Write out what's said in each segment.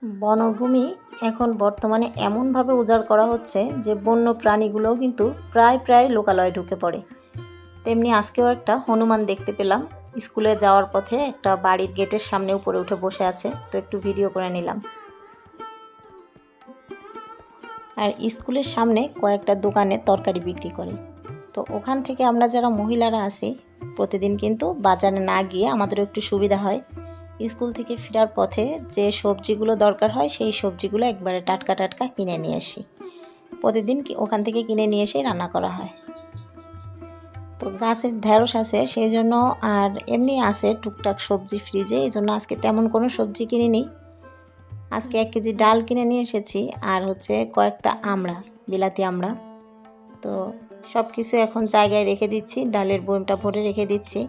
বনভূমি এখন বর্তমানে এমনভাবে উজাড় করা হচ্ছে যে বন্য প্রাণীগুলোও কিন্তু প্রায় লোকালয়ে ঢুকে পড়ে। তেমনি আজকেও একটা হনুমান দেখতে পেলাম। স্কুলে যাওয়ার পথে একটা বাড়ির গেটের সামনে উপরে উঠে বসে আছে, তো একটু ভিডিও করে নিলাম। আর স্কুলের সামনে কয়েকটা দোকানে তরকারি বিক্রি করে, তো ওখান থেকে আমরা যারা মহিলারা আছি প্রতিদিন কিন্তু বাজারে না গিয়ে আমাদেরও একটু সুবিধা হয়। স্কুল থেকে ফেরার পথে যে সবজিগুলো দরকার হয় সেই সবজিগুলো একবারে টাটকা টাটকা কিনে নিয়ে আসি। প্রতিদিন ওখান থেকে কিনে নিয়ে এসে রান্না করা হয়। তো গাছের ঢেঁড়স আছে সেই জন্য, আর এমনি আছে টুকটাক সবজি ফ্রিজে, এই জন্য আজকে তেমন কোনো সবজি কিনিনি। আজকে 1 কেজি ডাল কিনে নিয়ে এসেছি, আর হচ্ছে কয়েকটা আমড়া, বিলাতি আমড়া। তো সব কিছু এখন জায়গায় রেখে দিচ্ছি, ডালের বয়মটা ভরে রেখে দিচ্ছি,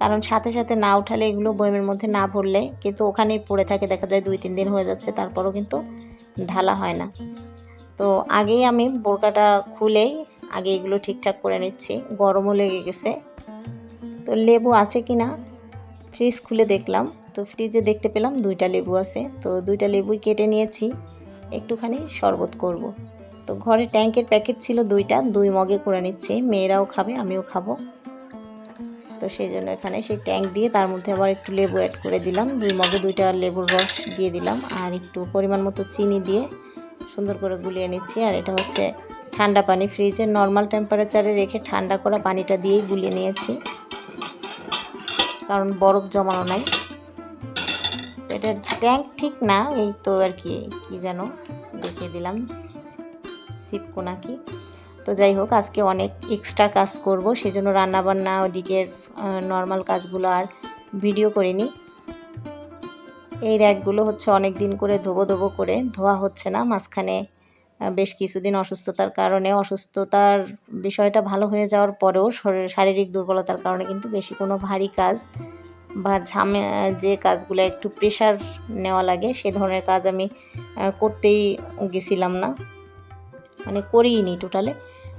কারণ সাথে সাথে না উঠালে এগুলো বয়মের মধ্যে না ভরলে কিন্তু ওখানেই পড়ে থাকে, দেখা যায় 2-3 দিন হয়ে যাচ্ছে, তারপরও কিন্তু ঢালা হয় না। তো আগেই আমি বোরকাটা খুলেই আগে এগুলো ঠিকঠাক করে নিচ্ছি, গরমও লেগে গেছে। তো লেবু আছে কি না ফ্রিজ খুলে দেখলাম, তো ফ্রিজে দেখতে পেলাম 2টা লেবু আছে, তো 2টা লেবুই কেটে নিয়েছি, একটুখানি শরবত করব। তো ঘরে ট্যাঙ্কের প্যাকেট ছিল 2টা, 2 মগে করে নিচ্ছি, মেয়েরাও খাবে আমিও খাবো। তো সেই জন্য এখানে সেই ট্যাঙ্ক দিয়ে তার মধ্যে আবার একটু লেবু অ্যাড করে দিলাম, 2 মগে 2টা লেবুর রস দিয়ে দিলাম, আর একটু পরিমাণ মতো চিনি দিয়ে সুন্দর করে গুলিয়ে নিচ্ছি। আর এটা হচ্ছে ঠান্ডা পানি, ফ্রিজের নর্মাল টেম্পারেচারে রেখে ঠান্ডা করা পানিটা দিয়েই গুলিয়ে নিয়েছি, কারণ বরফ জমানো নাই। এটা ট্যাঙ্ক ঠিক না, এই তো আর কি যেন দেখিয়ে দিলাম, সিপকো নাকি। তো যাই হোক, আজকে অনেক এক্সট্রা কাজ করব, সেজন্য রান্নাবান্না ওদিকের নর্মাল কাজগুলো আর ভিডিও করিনি। এই র্যাকগুলো হচ্ছে অনেক দিন করে ধোবো করে ধোয়া হচ্ছে না, মাঝখানে বেশ কিছুদিন অসুস্থতার কারণে, অসুস্থতার বিষয়টা ভালো হয়ে যাওয়ার পরেও শারীরিক দুর্বলতার কারণে কিন্তু বেশি কোনো ভারী কাজ বা যে কাজগুলো একটু প্রেশার নেওয়া লাগে সে ধরনের কাজ আমি করতেই গেছিলাম না, মানে করিনি টোটালে।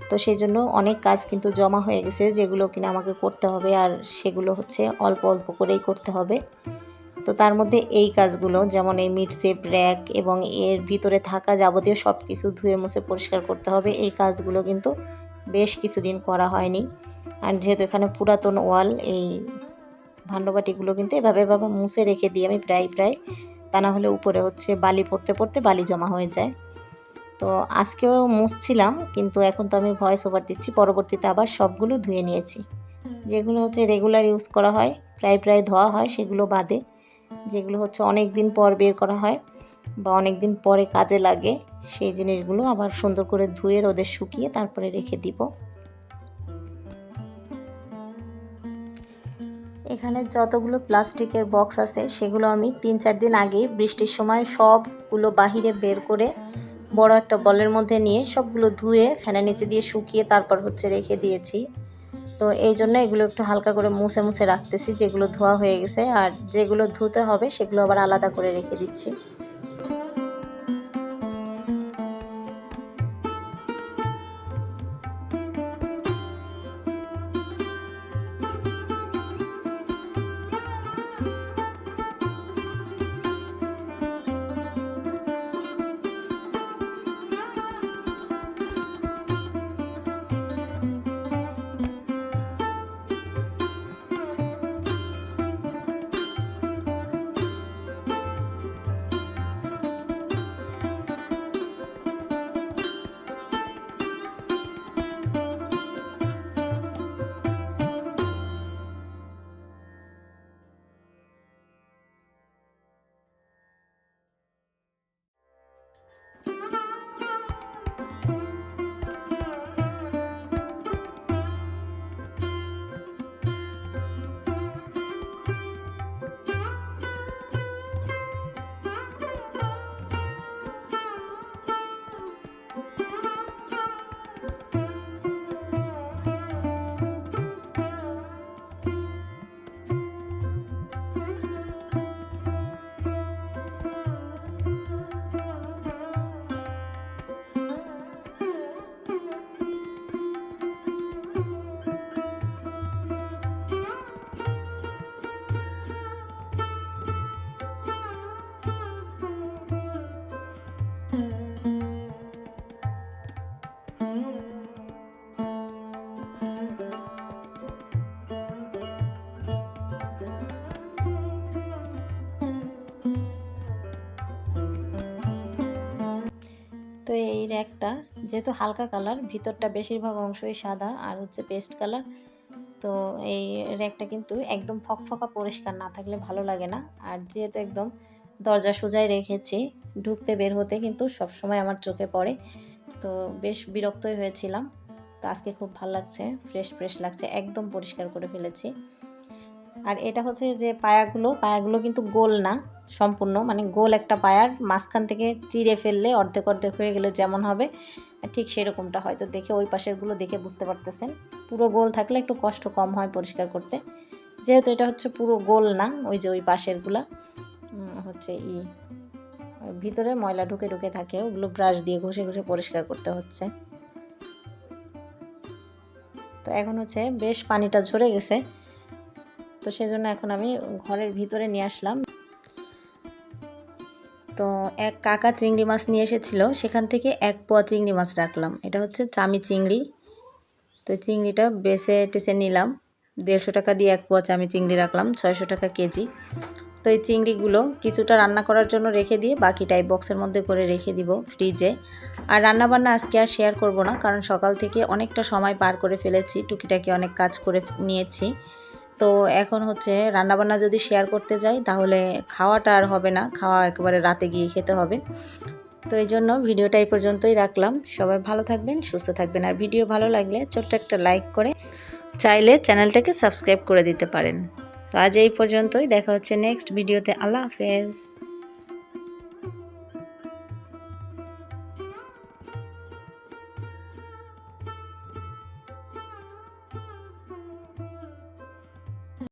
তো সেই জন্য অনেক কাজ কিন্তু জমা হয়ে গেছে, যেগুলো কিনা আমাকে করতে হবে, আর সেগুলো হচ্ছে অল্প অল্প করেই করতে হবে। তো তার মধ্যে এই কাজগুলো, যেমন এই মিড সেপ র্যাক এবং এর ভিতরে থাকা যাবতীয় সব কিছু ধুয়ে মুছে পরিষ্কার করতে হবে, এই কাজগুলো কিন্তু বেশ কিছুদিন করা হয়নি। আর যেহেতু এখানে পুরাতন ওয়াল, এই ভাণ্ডবাটিগুলো কিন্তু এভাবে মুছে রেখে দিই আমি প্রায়, তা না হলে উপরে হচ্ছে বালি পড়তে বালি জমা হয়ে যায়। তো আজকেও মুছছিলাম, কিন্তু এখন তো আমি ভয়েস ওভার দিচ্ছি, পরবর্তীতে আবার সবগুলো ধুয়ে নিয়েছি। যেগুলো হচ্ছে রেগুলার ইউজ করা হয়, প্রায় ধোয়া হয়, সেগুলো বাদে যেগুলো হচ্ছে অনেক দিন পর বের করা হয় বা অনেক দিন পরে কাজে লাগে, সেই জিনিসগুলো আবার সুন্দর করে ধুয়ে রোদে শুকিয়ে তারপরে রেখে দিব। এখানে যতগুলো প্লাস্টিকের বক্স আছে সেগুলো আমি 3-4 দিন আগে বৃষ্টির সময় সবগুলো বাহিরে বের করে বড় একটা বলের মধ্যে নিয়ে সবগুলো ধুয়ে ফ্যানের নিচে দিয়ে শুকিয়ে তারপর হচ্ছে রেখে দিয়েছি। তো এই জন্য এগুলো একটু হালকা করে মুছে রাখতেছি, যেগুলো ধোয়া হয়ে গেছে, আর যেগুলো ধুতে হবে সেগুলো আবার আলাদা করে রেখে দিচ্ছি। তো এই র্যাকটা যেহেতু হালকা কালার, ভিতরটা বেশিরভাগ অংশই সাদা আর হচ্ছে পেস্ট কালার, তো এই র্যাকটা কিন্তু একদম ফকফকা পরিষ্কার না থাকলে ভালো লাগে না। আর যেহেতু একদম দরজা সোজাই রেখেছি, ঢুকতে বের হতে কিন্তু সবসময় আমার চোখে পড়ে, তো বেশ বিরক্তই হয়েছিলাম। তো আজকে খুব ভালো লাগছে, ফ্রেশ ফ্রেশ লাগছে, একদম পরিষ্কার করে ফেলেছি। আর এটা হচ্ছে যে পায়াগুলো কিন্তু গোল না সম্পূর্ণ, মানে গোল একটা পায়ার মাঝখান থেকে চিরে ফেললে অর্ধেক অর্ধেক হয়ে গেলে যেমন হবে ঠিক সেরকমটা হয়তো দেখে ওই পাশেরগুলো দেখে বুঝতে পারতেছেন। পুরো গোল থাকলে একটু কষ্ট কম হয় পরিষ্কার করতে, যেহেতু এটা হচ্ছে পুরো গোল না, ওই যে ওই পাশেরগুলা হচ্ছে ভিতরে ময়লা ঢুকে ঢুকে থাকে, ওগুলো ব্রাশ দিয়ে ঘষে ঘষে পরিষ্কার করতে হচ্ছে। তো এখন হচ্ছে বেশ পানিটা ঝরে গেছে, তো সেজন্য এখন আমি ঘরের ভিতরে নিয়ে আসলাম। তো এক কাকা চিংড়ি মাছ নিয়ে এসেছিল, সেখান থেকে 1 পোয়া চিংড়ি মাছ রাখলাম। এটা হচ্ছে চামি চিংড়ি। তো চিংড়িটা বেছে টেছে নিলাম, 150 টাকা দিয়ে 1 পোয়া চামি চিংড়ি রাখলাম, 600 টাকা কেজি। তো এই চিংড়িগুলো কিছুটা রান্না করার জন্য রেখে দিয়ে বাকিটাই বক্সের মধ্যে করে রেখে দিব ফ্রিজে। আর রান্নাবান্না আজকে আর শেয়ার করব না, কারণ সকাল থেকে অনেকটা সময় পার করে ফেলেছি, টুকিটাকি অনেক কাজ করে নিয়েছি। তো এখন হচ্ছে রান্নাবান্না যদি শেয়ার করতে যাই তাহলে খাওয়াটা আর হবে না, খাওয়া একেবারে রাতে গিয়ে খেতে হবে। তো এই জন্য ভিডিওটা এই পর্যন্তই রাখলাম। সবাই ভালো থাকবেন, সুস্থ থাকবেন। আর ভিডিও ভালো লাগলে ছোট্ট একটা লাইক করে চাইলে চ্যানেলটাকে সাবস্ক্রাইব করে দিতে পারেন। তো আজ এই পর্যন্তই, দেখা হচ্ছে নেক্সট ভিডিওতে। আল্লাহ হাফেজ।